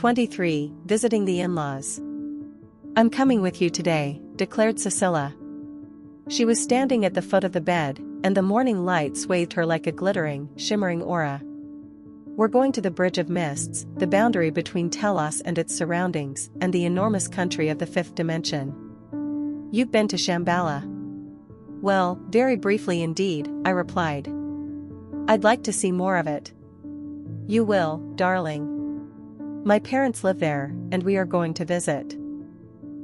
23. Visiting the in-laws. I'm coming with you today, declared Cecilia. She was standing at the foot of the bed, and the morning light swathed her like a glittering, shimmering aura. We're going to the Bridge of Mists, the boundary between Telos and its surroundings, and the enormous country of the fifth dimension. You've been to Shambhala? Well, very briefly indeed, I replied. I'd like to see more of it. You will, darling. My parents live there, and we are going to visit.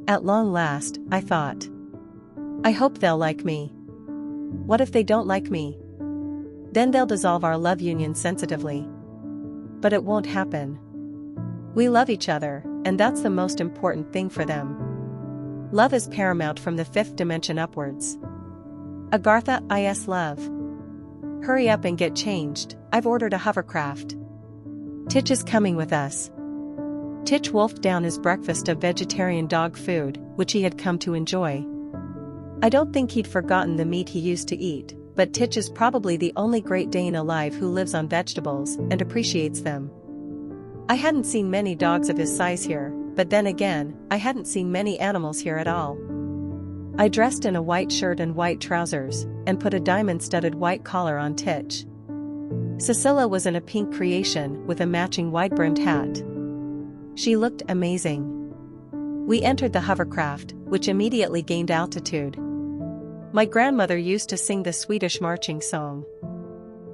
At long last, I thought. I hope they'll like me. What if they don't like me? Then they'll dissolve our love union sensitively. But it won't happen. We love each other, and that's the most important thing for them. Love is paramount from the fifth dimension upwards. Agartha is love. Hurry up and get changed, I've ordered a hovercraft. Titch is coming with us. Titch wolfed down his breakfast of vegetarian dog food, which he had come to enjoy. I don't think he'd forgotten the meat he used to eat, but Titch is probably the only Great Dane alive who lives on vegetables and appreciates them. I hadn't seen many dogs of his size here, but then again, I hadn't seen many animals here at all. I dressed in a white shirt and white trousers, and put a diamond-studded white collar on Titch. Cecilia was in a pink creation with a matching wide-brimmed hat. She looked amazing. We entered the hovercraft, which immediately gained altitude. My grandmother used to sing the Swedish marching song.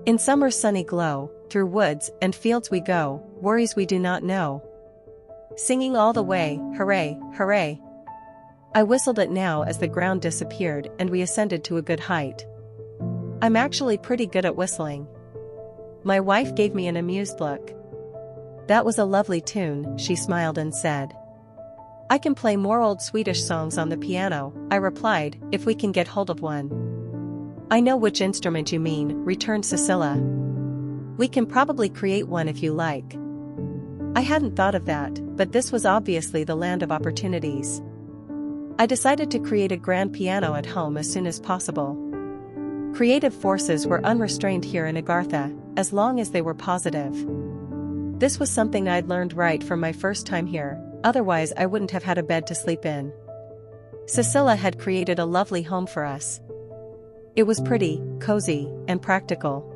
In summer's sunny glow, through woods and fields we go, worries we do not know. Singing all the way, hooray, hooray. I whistled it now as the ground disappeared and we ascended to a good height. I'm actually pretty good at whistling. My wife gave me an amused look. That was a lovely tune, she smiled and said. I can play more old Swedish songs on the piano, I replied, if we can get hold of one. I know which instrument you mean, returned Cecilia. We can probably create one if you like. I hadn't thought of that, but this was obviously the land of opportunities. I decided to create a grand piano at home as soon as possible. Creative forces were unrestrained here in Agartha, as long as they were positive. This was something I'd learned right from my first time here, otherwise I wouldn't have had a bed to sleep in. Cecilia had created a lovely home for us. It was pretty, cozy, and practical.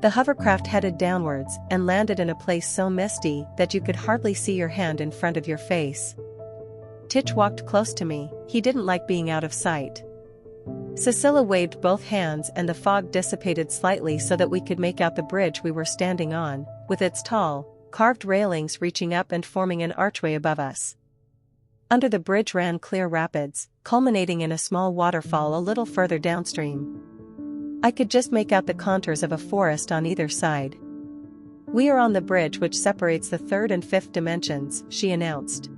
The hovercraft headed downwards and landed in a place so misty that you could hardly see your hand in front of your face. Titch walked close to me, he didn't like being out of sight. Cecilia waved both hands and the fog dissipated slightly so that we could make out the bridge we were standing on, with its tall, carved railings reaching up and forming an archway above us. Under the bridge ran clear rapids, culminating in a small waterfall a little further downstream. I could just make out the contours of a forest on either side. We are on the bridge which separates the third and fifth dimensions, she announced.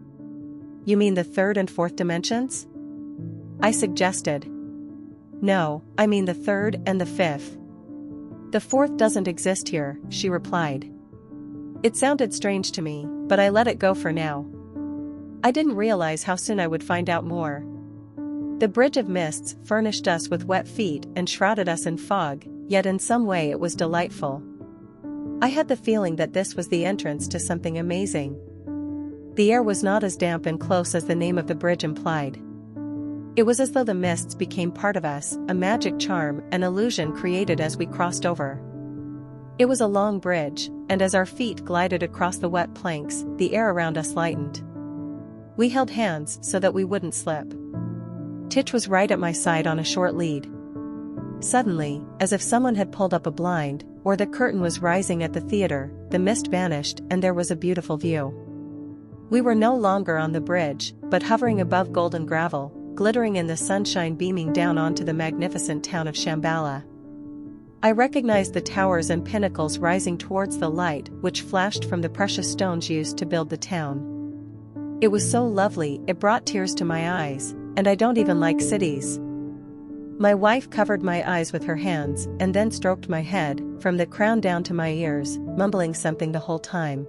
You mean the third and fourth dimensions? I suggested. No, I mean the third and the fifth. The fourth doesn't exist here, she replied. It sounded strange to me, but I let it go for now. I didn't realize how soon I would find out more. The Bridge of Mists furnished us with wet feet and shrouded us in fog, yet in some way it was delightful. I had the feeling that this was the entrance to something amazing. The air was not as damp and close as the name of the bridge implied. It was as though the mists became part of us, a magic charm, an illusion created as we crossed over. It was a long bridge, and as our feet glided across the wet planks, the air around us lightened. We held hands so that we wouldn't slip. Titch was right at my side on a short lead. Suddenly, as if someone had pulled up a blind, or the curtain was rising at the theater, the mist vanished and there was a beautiful view. We were no longer on the bridge, but hovering above golden gravel, glittering in the sunshine beaming down onto the magnificent town of Shambhala. I recognized the towers and pinnacles rising towards the light which flashed from the precious stones used to build the town. It was so lovely it brought tears to my eyes, and I don't even like cities. My wife covered my eyes with her hands and then stroked my head, from the crown down to my ears, mumbling something the whole time.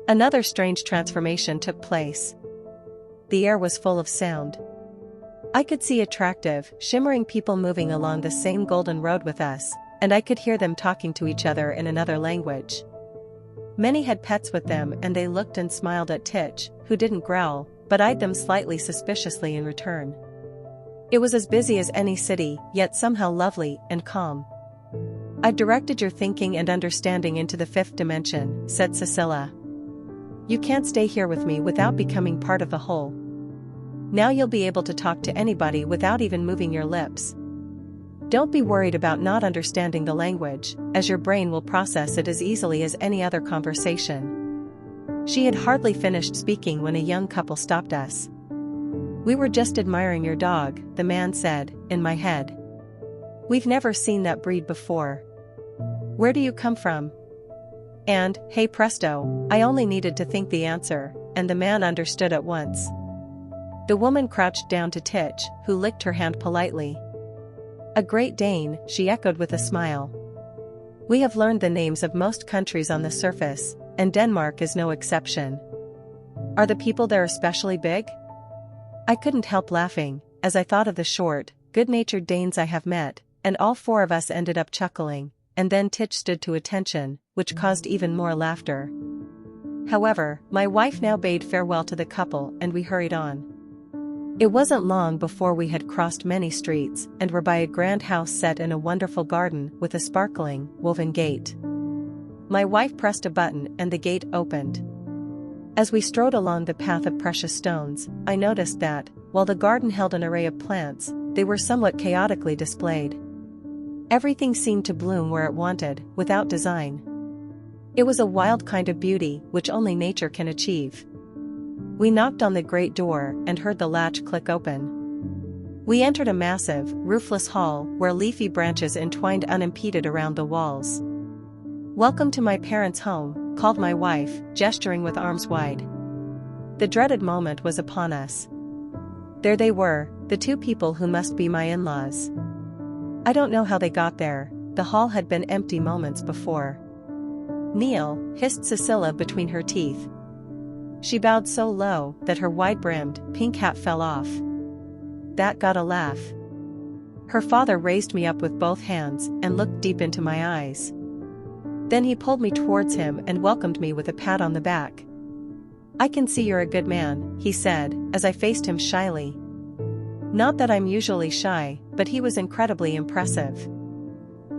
Another strange transformation took place. The air was full of sound. I could see attractive, shimmering people moving along the same golden road with us, and I could hear them talking to each other in another language. Many had pets with them and they looked and smiled at Titch, who didn't growl, but eyed them slightly suspiciously in return. It was as busy as any city, yet somehow lovely and calm. "I've directed your thinking and understanding into the fifth dimension," said Cecilia. "You can't stay here with me without becoming part of the whole. Now you'll be able to talk to anybody without even moving your lips. Don't be worried about not understanding the language, as your brain will process it as easily as any other conversation." She had hardly finished speaking when a young couple stopped us. "We were just admiring your dog," the man said, in my head. "We've never seen that breed before. Where do you come from?" And, hey presto, I only needed to think the answer, and the man understood at once. The woman crouched down to Titch, who licked her hand politely. "A Great Dane," she echoed with a smile. "We have learned the names of most countries on the surface, and Denmark is no exception. Are the people there especially big?" I couldn't help laughing, as I thought of the short, good-natured Danes I have met, and all four of us ended up chuckling, and then Titch stood to attention, which caused even more laughter. However, my wife now bade farewell to the couple and we hurried on. It wasn't long before we had crossed many streets and were by a grand house set in a wonderful garden with a sparkling, woven gate. My wife pressed a button and the gate opened. As we strode along the path of precious stones, I noticed that, while the garden held an array of plants, they were somewhat chaotically displayed. Everything seemed to bloom where it wanted, without design. It was a wild kind of beauty which only nature can achieve. We knocked on the great door and heard the latch click open. We entered a massive, roofless hall where leafy branches entwined unimpeded around the walls. "Welcome to my parents' home," called my wife, gesturing with arms wide. The dreaded moment was upon us. There they were, the two people who must be my in-laws. I don't know how they got there, the hall had been empty moments before. "Neil," hissed Cecilia between her teeth. She bowed so low that her wide-brimmed, pink hat fell off. That got a laugh. Her father raised me up with both hands and looked deep into my eyes. Then he pulled me towards him and welcomed me with a pat on the back. "I can see you're a good man," he said, as I faced him shyly. Not that I'm usually shy, but he was incredibly impressive.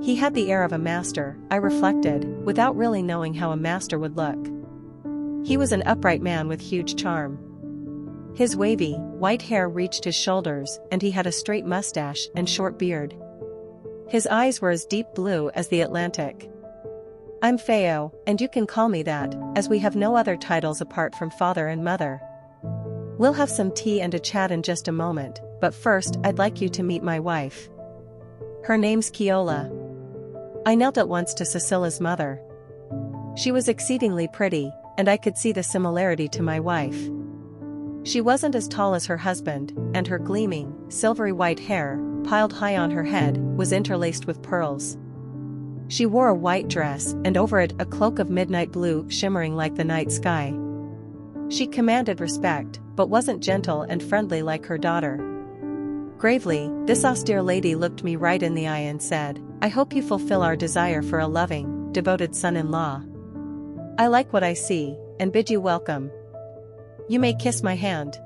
He had the air of a master, I reflected, without really knowing how a master would look. He was an upright man with huge charm. His wavy, white hair reached his shoulders and he had a straight mustache and short beard. His eyes were as deep blue as the Atlantic. "I'm Feo, and you can call me that, as we have no other titles apart from father and mother. We'll have some tea and a chat in just a moment, but first I'd like you to meet my wife. Her name's Keola." I knelt at once to Cecilia's mother. She was exceedingly pretty, and I could see the similarity to my wife. She wasn't as tall as her husband, and her gleaming, silvery white hair, piled high on her head, was interlaced with pearls. She wore a white dress and over it a cloak of midnight blue shimmering like the night sky. She commanded respect, but wasn't gentle and friendly like her daughter. Gravely, this austere lady looked me right in the eye and said, "I hope you fulfill our desire for a loving, devoted son-in-law. I like what I see, and bid you welcome. You may kiss my hand."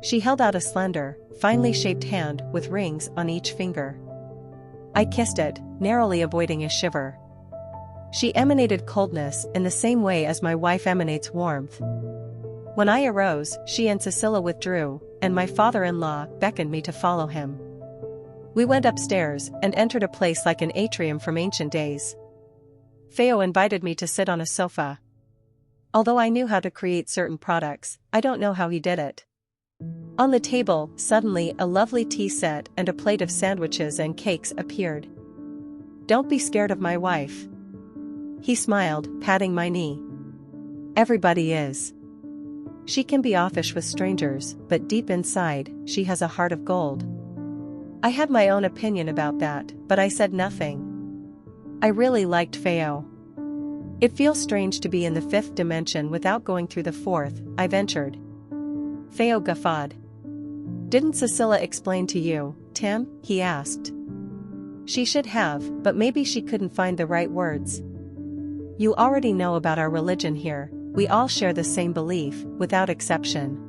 She held out a slender, finely shaped hand with rings on each finger. I kissed it, narrowly avoiding a shiver. She emanated coldness in the same way as my wife emanates warmth. When I arose, she and Cecilia withdrew, and my father-in-law beckoned me to follow him. We went upstairs and entered a place like an atrium from ancient days. Feo invited me to sit on a sofa. Although I knew how to create certain products, I don't know how he did it. On the table, suddenly a lovely tea set and a plate of sandwiches and cakes appeared. "Don't be scared of my wife." He smiled, patting my knee. "Everybody is. She can be offish with strangers, but deep inside, she has a heart of gold." I had my own opinion about that, but I said nothing. I really liked Feo. "It feels strange to be in the fifth dimension without going through the fourth," I ventured. Feo guffawed. "Didn't Cecilia explain to you, Tim?" he asked. "She should have, but maybe she couldn't find the right words." You already know about our religion here, we all share the same belief, without exception.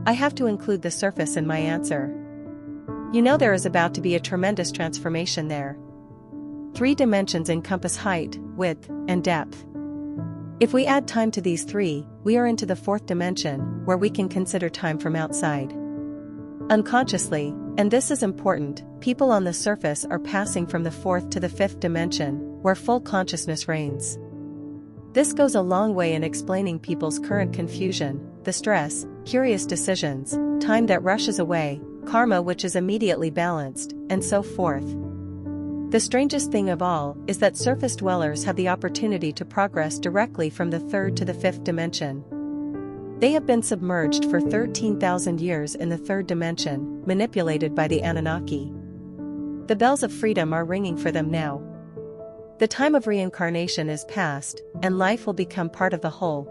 I have to include the surface in my answer. You know there is about to be a tremendous transformation there. 3 dimensions encompass height, width, and depth. If we add time to these 3, we are into the 4th dimension, where we can consider time from outside. Unconsciously, and this is important, people on the surface are passing from the 4th to the 5th dimension, where full consciousness reigns. This goes a long way in explaining people's current confusion, the stress, curious decisions, time that rushes away, karma which is immediately balanced, and so forth. The strangest thing of all is that surface dwellers have the opportunity to progress directly from the 3rd to the 5th dimension. They have been submerged for 13,000 years in the 3rd dimension, manipulated by the Anunnaki. The bells of freedom are ringing for them now. The time of reincarnation is past, and life will become part of the whole.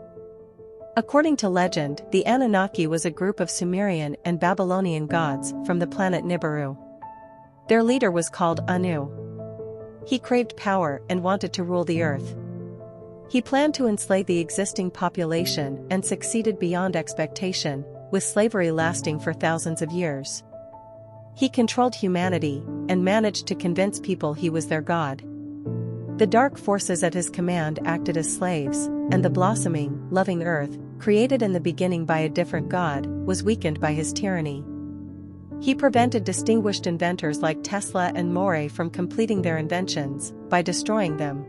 According to legend, the Anunnaki was a group of Sumerian and Babylonian gods from the planet Nibiru. Their leader was called Anu. He craved power and wanted to rule the earth. He planned to enslave the existing population and succeeded beyond expectation, with slavery lasting for thousands of years. He controlled humanity and managed to convince people he was their god. The dark forces at his command acted as slaves, and the blossoming, loving earth, created in the beginning by a different god, was weakened by his tyranny. He prevented distinguished inventors like Tesla and More from completing their inventions, by destroying them.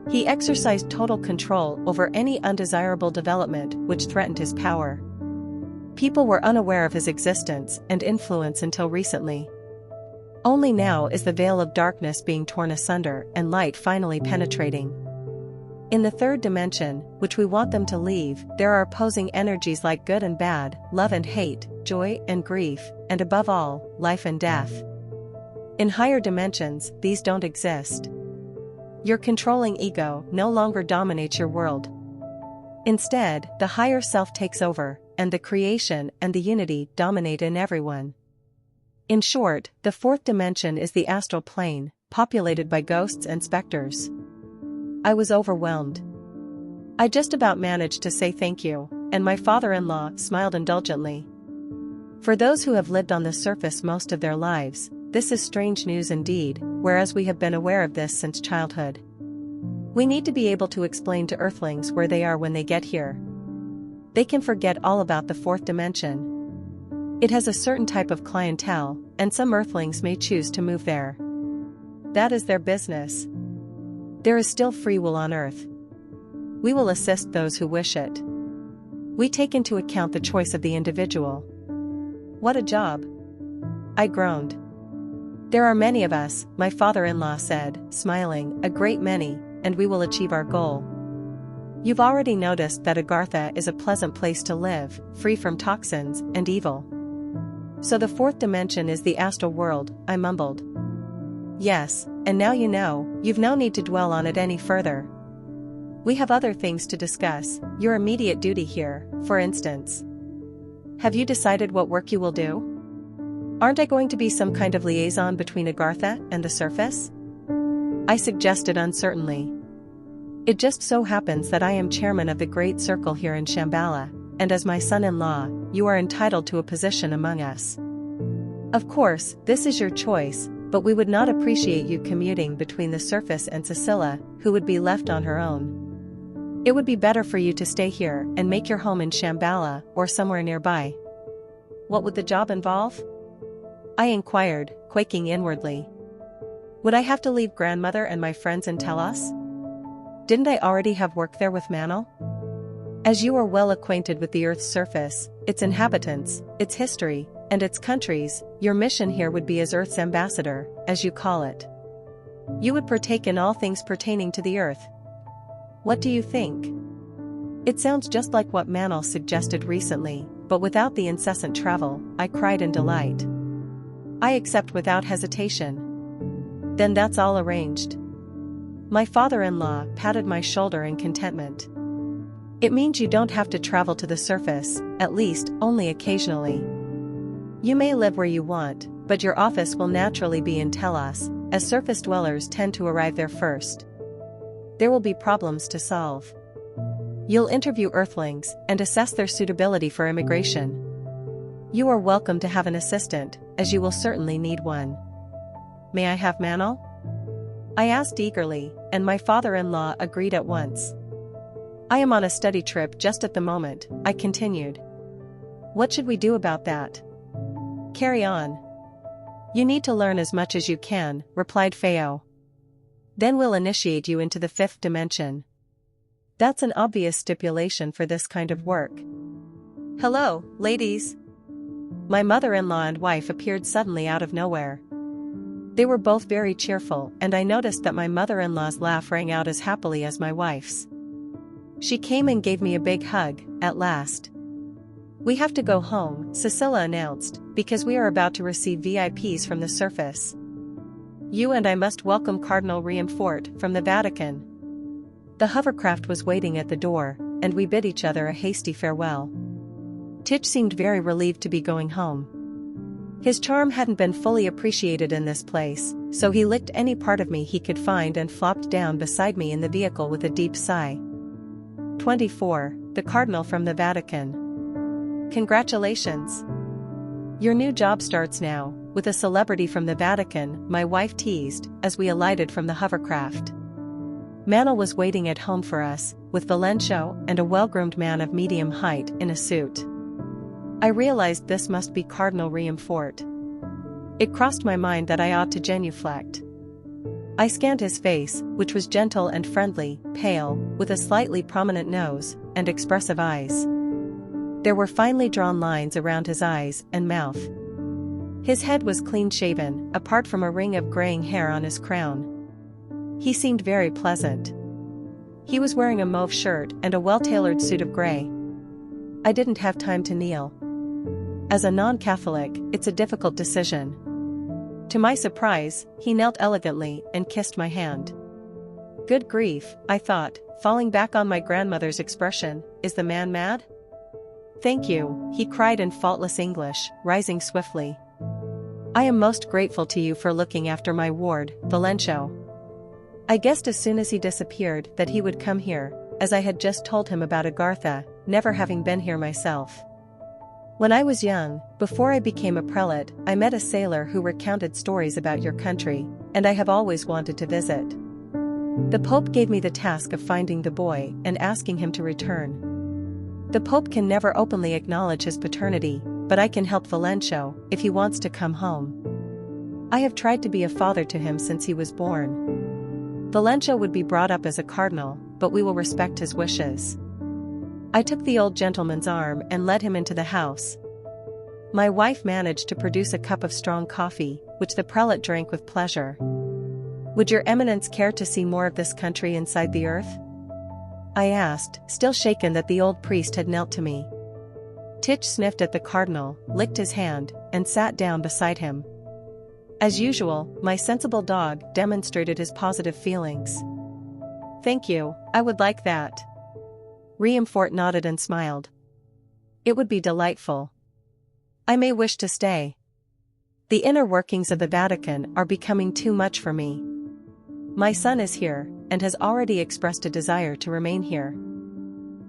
He exercised total control over any undesirable development which threatened his power. People were unaware of his existence and influence until recently. Only now is the veil of darkness being torn asunder and light finally penetrating. In the 3rd dimension, which we want them to leave, there are opposing energies like good and bad, love and hate, joy and grief, and above all, life and death. In higher dimensions, these don't exist. Your controlling ego no longer dominates your world. Instead, the higher self takes over, and the creation and the unity dominate in everyone. In short, the 4th dimension is the astral plane, populated by ghosts and specters. I was overwhelmed. I just about managed to say thank you, and my father-in-law smiled indulgently. For those who have lived on the surface most of their lives, this is strange news indeed, whereas we have been aware of this since childhood. We need to be able to explain to Earthlings where they are when they get here. They can forget all about the 4th dimension. It has a certain type of clientele, and some Earthlings may choose to move there. That is their business. There is still free will on Earth. We will assist those who wish it. We take into account the choice of the individual. What a job! I groaned. There are many of us, my father-in-law said, smiling, a great many, and we will achieve our goal. You've already noticed that Agartha is a pleasant place to live, free from toxins and evil. So the 4th dimension is the astral world, I mumbled. Yes, and now you know, you've no need to dwell on it any further. We have other things to discuss, your immediate duty here, for instance. Have you decided what work you will do? Aren't I going to be some kind of liaison between Agartha and the surface? I suggested uncertainly. It just so happens that I am chairman of the Great Circle here in Shambhala, and as my son-in-law, you are entitled to a position among us. Of course, this is your choice, but we would not appreciate you commuting between the surface and Cecilia, who would be left on her own. It would be better for you to stay here and make your home in Shambhala or somewhere nearby. What would the job involve? I inquired, quaking inwardly. Would I have to leave grandmother and my friends in Telos? Didn't I already have work there with Manal? As you are well acquainted with the Earth's surface, its inhabitants, its history, and its countries, your mission here would be as Earth's ambassador, as you call it. You would partake in all things pertaining to the Earth. What do you think? It sounds just like what Manal suggested recently, but without the incessant travel, I cried in delight. I accept without hesitation. Then that's all arranged. My father-in-law patted my shoulder in contentment. It means you don't have to travel to the surface, at least, only occasionally. You may live where you want, but your office will naturally be in Telos, as surface dwellers tend to arrive there first. There will be problems to solve. You'll interview Earthlings and assess their suitability for immigration. You are welcome to have an assistant, as you will certainly need one. May I have Manal? I asked eagerly, and my father-in-law agreed at once. I am on a study trip just at the moment, I continued. What should we do about that? Carry on. You need to learn as much as you can, replied Feo. Then we'll initiate you into the fifth dimension. That's an obvious stipulation for this kind of work. Hello, ladies. My mother-in-law and wife appeared suddenly out of nowhere. They were both very cheerful, and I noticed that my mother-in-law's laugh rang out as happily as my wife's. She came and gave me a big hug, at last. We have to go home, Cecilia announced, because we are about to receive VIPs from the surface. You and I must welcome Cardinal Riemfort from the Vatican. The hovercraft was waiting at the door, and we bid each other a hasty farewell. Titch seemed very relieved to be going home. His charm hadn't been fully appreciated in this place, so he licked any part of me he could find and flopped down beside me in the vehicle with a deep sigh. 24. The Cardinal from the Vatican. Congratulations! Your new job starts now, with a celebrity from the Vatican, my wife teased, as we alighted from the hovercraft. Manal was waiting at home for us, with Valencio and a well-groomed man of medium height in a suit. I realized this must be Cardinal Riemfort. It crossed my mind that I ought to genuflect. I scanned his face, which was gentle and friendly, pale, with a slightly prominent nose, and expressive eyes. There were finely drawn lines around his eyes and mouth. His head was clean-shaven, apart from a ring of graying hair on his crown. He seemed very pleasant. He was wearing a mauve shirt and a well-tailored suit of gray. I didn't have time to kneel. As a non-Catholic, it's a difficult decision. To my surprise, he knelt elegantly and kissed my hand. Good grief, I thought, falling back on my grandmother's expression, is the man mad? Thank you, he cried in faultless English, rising swiftly. I am most grateful to you for looking after my ward, Valencio. I guessed as soon as he disappeared that he would come here, as I had just told him about Agartha, never having been here myself. When I was young, before I became a prelate, I met a sailor who recounted stories about your country, and I have always wanted to visit. The Pope gave me the task of finding the boy and asking him to return. The Pope can never openly acknowledge his paternity, but I can help Valencio if he wants to come home. I have tried to be a father to him since he was born. Valencio would be brought up as a cardinal, but we will respect his wishes. I took the old gentleman's arm and led him into the house. My wife managed to produce a cup of strong coffee, which the prelate drank with pleasure. Would your eminence care to see more of this country inside the earth? I asked, still shaken that the old priest had knelt to me. Titch sniffed at the cardinal, licked his hand, and sat down beside him. As usual, my sensible dog demonstrated his positive feelings. Thank you, I would like that. Riemfort nodded and smiled. It would be delightful. I may wish to stay. The inner workings of the Vatican are becoming too much for me. My son is here, and has already expressed a desire to remain here.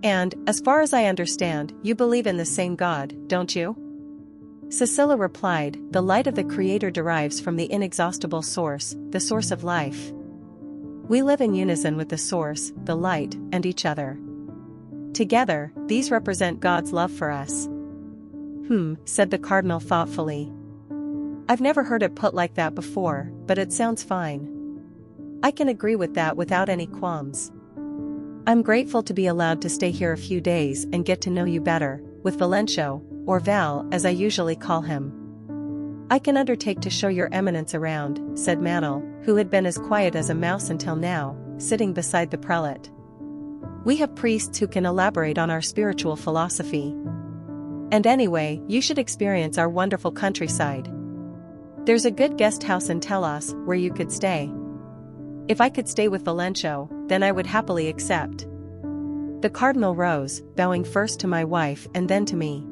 And, as far as I understand, you believe in the same God, don't you? Cecilia replied, the light of the Creator derives from the inexhaustible source, the source of life. We live in unison with the source, the light, and each other. Together, these represent God's love for us. Said the cardinal thoughtfully. I've never heard it put like that before, but it sounds fine. I can agree with that without any qualms. I'm grateful to be allowed to stay here a few days and get to know you better, with Valencio, or Val as I usually call him. I can undertake to show your eminence around, said Manal, who had been as quiet as a mouse until now, sitting beside the prelate. We have priests who can elaborate on our spiritual philosophy. And anyway, you should experience our wonderful countryside. There's a good guest house in Telos where you could stay. If I could stay with Valencio, then I would happily accept. The cardinal rose, bowing first to my wife and then to me.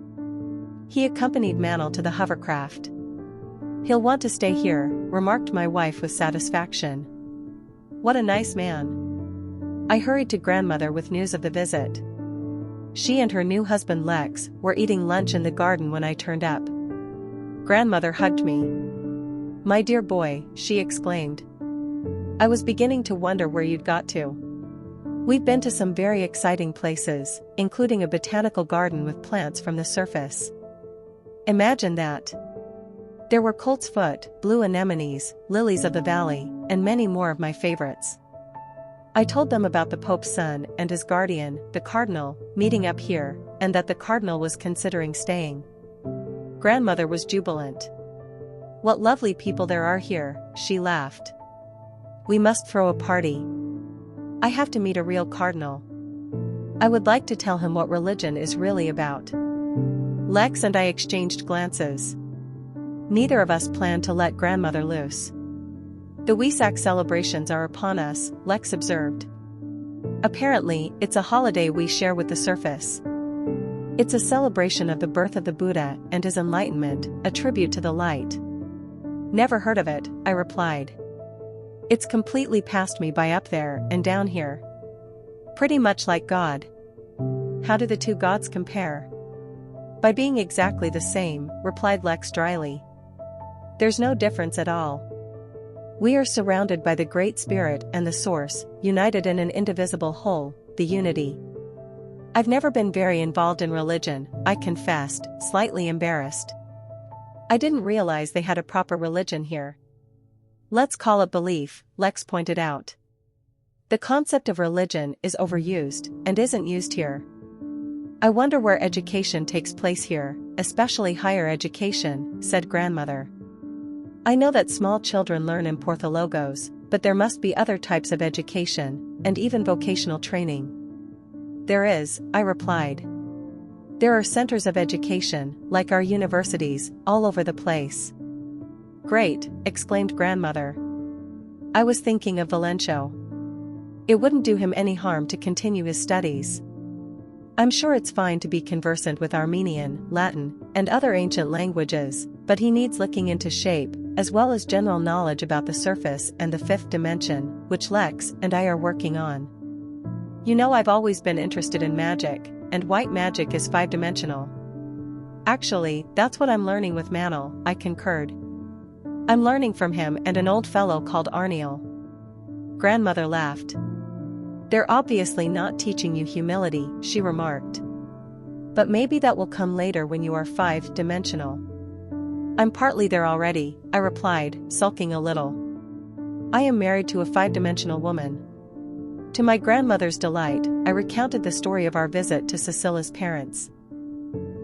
He accompanied Manal to the hovercraft. He'll want to stay here, remarked my wife with satisfaction. What a nice man. I hurried to grandmother with news of the visit. She and her new husband Lex were eating lunch in the garden when I turned up. Grandmother hugged me. "My dear boy," she exclaimed. "I was beginning to wonder where you'd got to. We've been to some very exciting places, including a botanical garden with plants from the surface. Imagine that. There were colt's foot, blue anemones, lilies of the valley, and many more of my favorites." I told them about the Pope's son and his guardian, the Cardinal, meeting up here, and that the Cardinal was considering staying. Grandmother was jubilant. "What lovely people there are here," she laughed. "We must throw a party. I have to meet a real cardinal. I would like to tell him what religion is really about." Lex and I exchanged glances. Neither of us planned to let grandmother loose. "The Wesak celebrations are upon us," Lex observed. "Apparently, it's a holiday we share with the surface. It's a celebration of the birth of the Buddha and his enlightenment, a tribute to the light." "Never heard of it," I replied. "It's completely passed me by up there and down here. Pretty much like God." "How do the two gods compare?" "By being exactly the same," replied Lex dryly. "There's no difference at all. We are surrounded by the Great Spirit and the Source, united in an indivisible whole, the unity." "I've never been very involved in religion," I confessed, slightly embarrassed. "I didn't realize they had a proper religion here." "Let's call it belief," Lex pointed out. "The concept of religion is overused, and isn't used here. I wonder where education takes place here, especially higher education," said grandmother. "I know that small children learn in Porthologos, but there must be other types of education, and even vocational training." "There is," I replied. "There are centers of education, like our universities, all over the place." "Great," exclaimed grandmother. "I was thinking of Valencio. It wouldn't do him any harm to continue his studies. I'm sure it's fine to be conversant with Armenian, Latin, and other ancient languages, but he needs looking into shape, as well as general knowledge about the surface and the fifth dimension, which Lex and I are working on. You know, I've always been interested in magic, and white magic is 5-dimensional. Actually, that's what I'm learning with Manel," I concurred. "I'm learning from him and an old fellow called Arniel." Grandmother laughed. "They're obviously not teaching you humility," she remarked. "But maybe that will come later when you are 5-dimensional. "I'm partly there already," I replied, sulking a little. "I am married to a 5-dimensional woman." To my grandmother's delight, I recounted the story of our visit to Cecila's parents.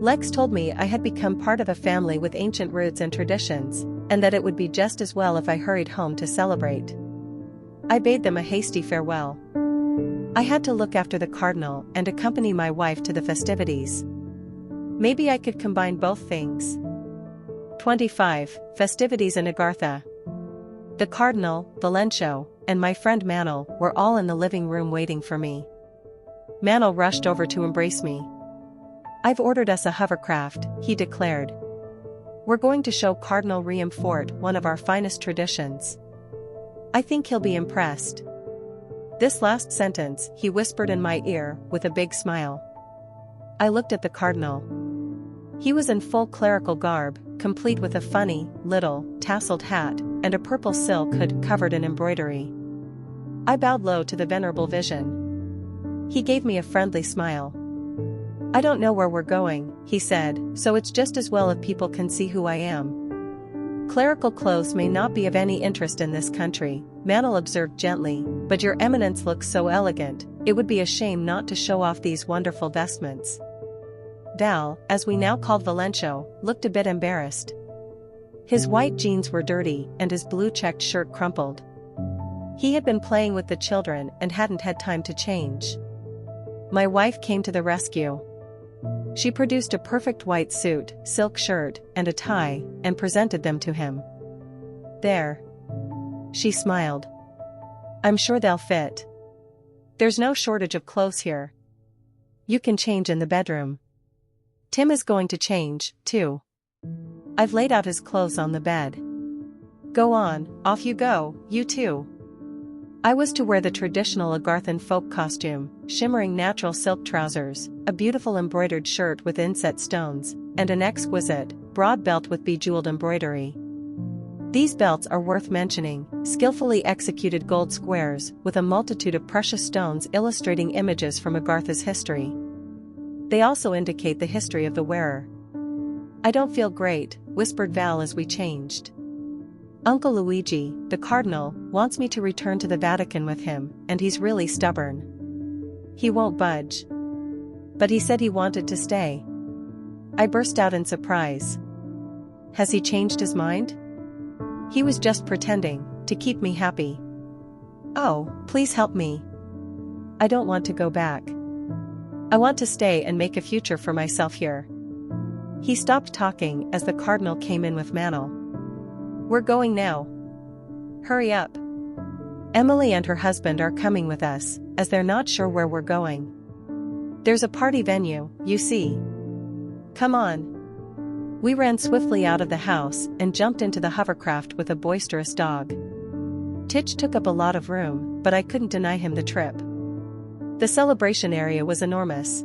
Lex told me I had become part of a family with ancient roots and traditions, and that it would be just as well if I hurried home to celebrate. I bade them a hasty farewell. I had to look after the cardinal and accompany my wife to the festivities. Maybe I could combine both things. 25. Festivities in Agartha. The cardinal, Valencio, and my friend Manel were all in the living room waiting for me. Manel rushed over to embrace me. "I've ordered us a hovercraft," he declared. "We're going to show Cardinal Riamfort one of our finest traditions. I think he'll be impressed." This last sentence he whispered in my ear with a big smile. I looked at the cardinal. He was in full clerical garb, complete with a funny, little, tasseled hat, and a purple silk hood covered in embroidery. I bowed low to the venerable vision. He gave me a friendly smile. "I don't know where we're going," he said, "so it's just as well if people can see who I am." "Clerical clothes may not be of any interest in this country," Manel observed gently, "but your eminence looks so elegant, it would be a shame not to show off these wonderful vestments." Val, as we now called Valencio, looked a bit embarrassed. His white jeans were dirty and his blue-checked shirt crumpled. He had been playing with the children and hadn't had time to change. My wife came to the rescue. She produced a perfect white suit, silk shirt, and a tie, and presented them to him. "There." She smiled. "I'm sure they'll fit. There's no shortage of clothes here. You can change in the bedroom. Tim is going to change, too. I've laid out his clothes on the bed. Go on, off you go, you two." I was to wear the traditional Agarthan folk costume, shimmering natural silk trousers, a beautiful embroidered shirt with inset stones, and an exquisite, broad belt with bejeweled embroidery. These belts are worth mentioning, skillfully executed gold squares with a multitude of precious stones illustrating images from Agartha's history. They also indicate the history of the wearer. "I don't feel great," whispered Val as we changed. "Uncle Luigi, the Cardinal, wants me to return to the Vatican with him, and he's really stubborn. He won't budge. But he said he wanted to stay." I burst out in surprise. "Has he changed his mind?" "He was just pretending, to keep me happy." "Oh, please help me. I don't want to go back. I want to stay and make a future for myself here." He stopped talking as the Cardinal came in with Manel. "We're going now. Hurry up. Emily and her husband are coming with us, as they're not sure where we're going. There's a party venue, you see. Come on." We ran swiftly out of the house and jumped into the hovercraft with a boisterous dog. Titch took up a lot of room, but I couldn't deny him the trip. The celebration area was enormous.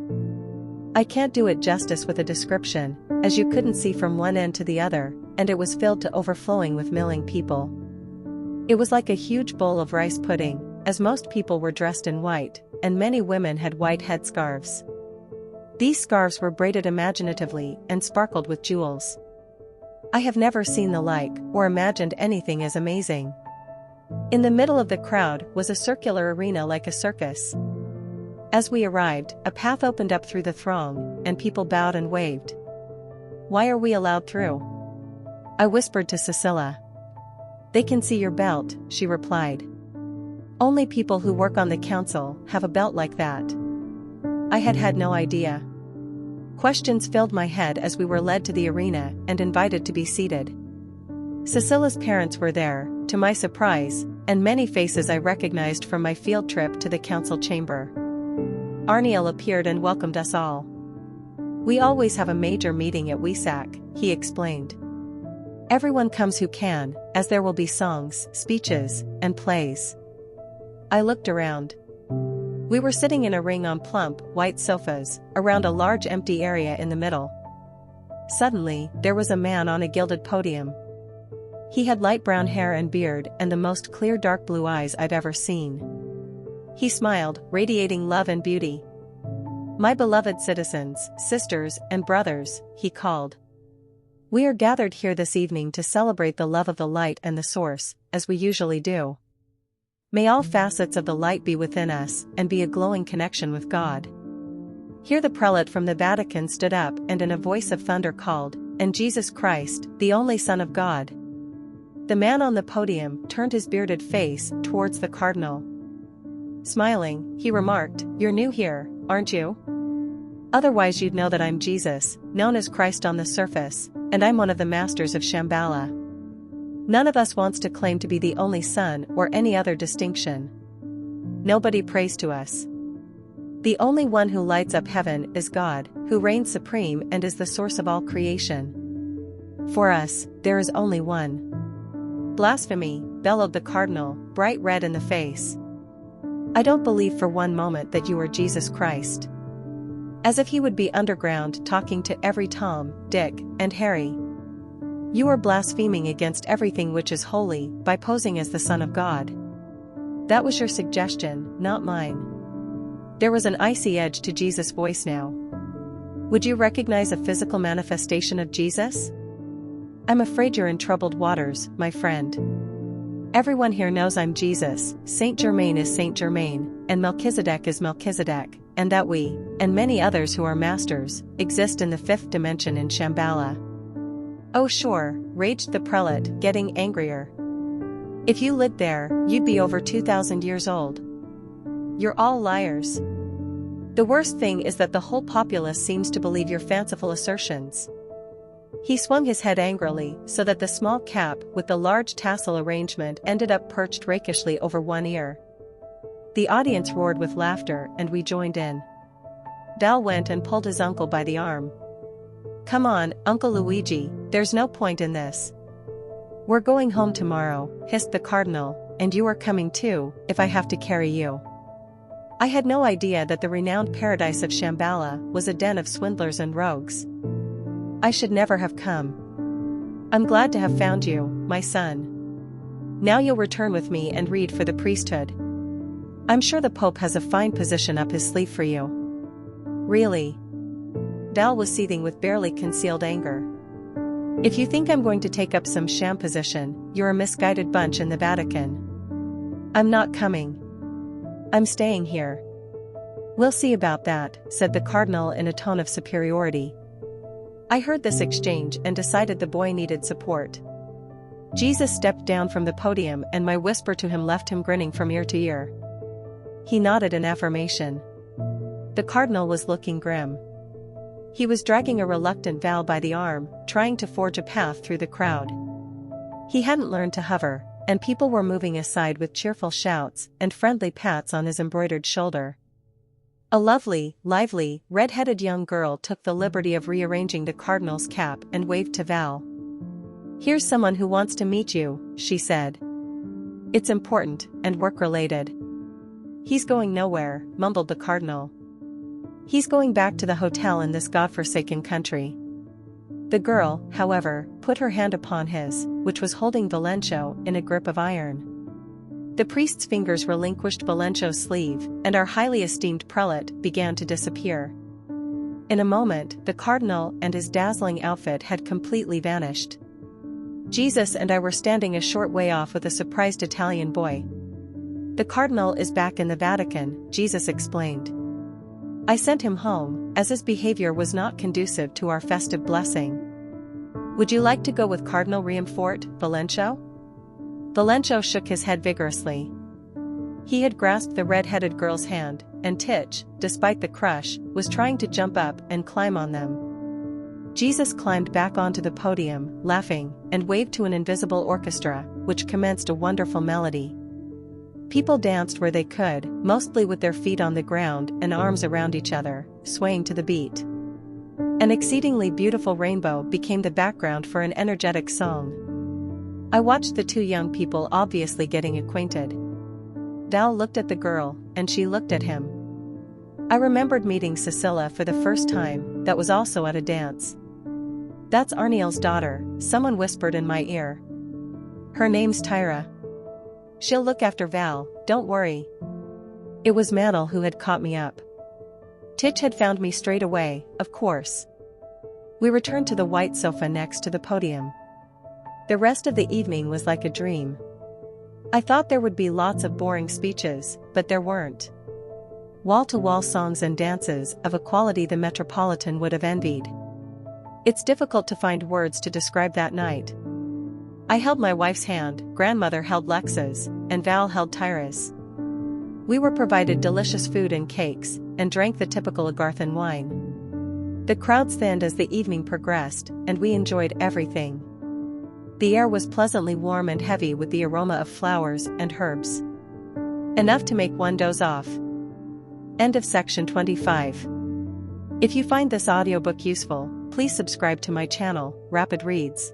I can't do it justice with a description, as you couldn't see from one end to the other, and it was filled to overflowing with milling people. It was like a huge bowl of rice pudding, as most people were dressed in white, and many women had white headscarves. These scarves were braided imaginatively and sparkled with jewels. I have never seen the like, or imagined anything as amazing. In the middle of the crowd was a circular arena like a circus. As we arrived, a path opened up through the throng, and people bowed and waved. "Why are we allowed through?" I whispered to Cecilia. "They can see your belt," she replied. "Only people who work on the council have a belt like that." I had no idea. Questions filled my head as we were led to the arena and invited to be seated. Cecilia's parents were there, to my surprise, and many faces I recognized from my field trip to the council chamber. Arniel appeared and welcomed us all. "We always have a major meeting at Wesak," he explained. "Everyone comes who can, as there will be songs, speeches, and plays." I looked around. We were sitting in a ring on plump, white sofas, around a large empty area in the middle. Suddenly, there was a man on a gilded podium. He had light brown hair and beard and the most clear dark blue eyes I've ever seen. He smiled, radiating love and beauty. "My beloved citizens, sisters, and brothers," he called. "We are gathered here this evening to celebrate the love of the light and the source, as we usually do. May all facets of the light be within us and be a glowing connection with God." Here the prelate from the Vatican stood up and in a voice of thunder called, "And Jesus Christ, the only Son of God." The man on the podium turned his bearded face towards the cardinal. Smiling, he remarked, "You're new here, aren't you? Otherwise you'd know that I'm Jesus, known as Christ on the surface, and I'm one of the masters of Shambhala. None of us wants to claim to be the only son or any other distinction. Nobody prays to us. The only one who lights up heaven is God, who reigns supreme and is the source of all creation. For us, there is only one." "Blasphemy," bellowed the cardinal, bright red in the face. "I don't believe for one moment that you are Jesus Christ." As if he would be underground talking to every Tom, Dick, and Harry. "You are blaspheming against everything which is holy by posing as the Son of God. That was your suggestion, not mine." There was an icy edge to Jesus' voice now. "Would you recognize a physical manifestation of Jesus? I'm afraid you're in troubled waters, my friend. Everyone here knows I'm Jesus, Saint Germain is Saint Germain, and Melchizedek is Melchizedek, and that we, and many others who are masters, exist in the fifth dimension in Shambhala." "Oh sure," raged the prelate, getting angrier. "If you lived there, you'd be over 2,000 years old. You're all liars. The worst thing is that the whole populace seems to believe your fanciful assertions." He swung his head angrily so that the small cap with the large tassel arrangement ended up perched rakishly over one ear. The audience roared with laughter and we joined in. Val went and pulled his uncle by the arm. "Come on, Uncle Luigi, there's no point in this." "We're going home tomorrow," hissed the cardinal, and you are coming too, if I have to carry you. I had no idea that the renowned paradise of Shambhala was a den of swindlers and rogues. I should never have come. I'm glad to have found you, my son. Now you'll return with me and read for the priesthood. I'm sure the Pope has a fine position up his sleeve for you. Really? Val was seething with barely concealed anger. If you think I'm going to take up some sham position, you're a misguided bunch in the Vatican. I'm not coming. I'm staying here. We'll see about that, said the cardinal in a tone of superiority. I heard this exchange and decided the boy needed support. Jesus stepped down from the podium and my whisper to him left him grinning from ear to ear. He nodded in affirmation. The cardinal was looking grim. He was dragging a reluctant Val by the arm, trying to forge a path through the crowd. He hadn't learned to hover, and people were moving aside with cheerful shouts and friendly pats on his embroidered shoulder. A lovely, lively, red-headed young girl took the liberty of rearranging the cardinal's cap and waved to Val. Here's someone who wants to meet you, she said. It's important, and work-related. He's going nowhere, mumbled the cardinal. He's going back to the hotel in this godforsaken country. The girl, however, put her hand upon his, which was holding Valencio in a grip of iron. The priest's fingers relinquished Valencio's sleeve, and our highly esteemed prelate began to disappear. In a moment, the cardinal and his dazzling outfit had completely vanished. Jesus and I were standing a short way off with a surprised Italian boy. The cardinal is back in the Vatican, Jesus explained. I sent him home, as his behavior was not conducive to our festive blessing. Would you like to go with Cardinal Riamfort, Valencio? Valencio shook his head vigorously. He had grasped the red-headed girl's hand, and Titch, despite the crush, was trying to jump up and climb on them. Jesus climbed back onto the podium, laughing, and waved to an invisible orchestra, which commenced a wonderful melody. People danced where they could, mostly with their feet on the ground and arms around each other, swaying to the beat. An exceedingly beautiful rainbow became the background for an energetic song. I watched the two young people obviously getting acquainted. Val looked at the girl, and she looked at him. I remembered meeting Cecilia for the first time, that was also at a dance. That's Arniel's daughter, someone whispered in my ear. Her name's Tyra. She'll look after Val, don't worry. It was Manel who had caught me up. Titch had found me straight away, of course. We returned to the white sofa next to the podium. The rest of the evening was like a dream. I thought there would be lots of boring speeches, but there weren't. Wall-to-wall songs and dances of a quality the Metropolitan would have envied. It's difficult to find words to describe that night. I held my wife's hand, grandmother held Lex's, and Val held Tyra's. We were provided delicious food and cakes, and drank the typical Agarthan wine. The crowds thinned as the evening progressed, and we enjoyed everything. The air was pleasantly warm and heavy with the aroma of flowers and herbs. Enough to make one doze off. End of section 25. If you find this audiobook useful, please subscribe to my channel, Rapid Reads.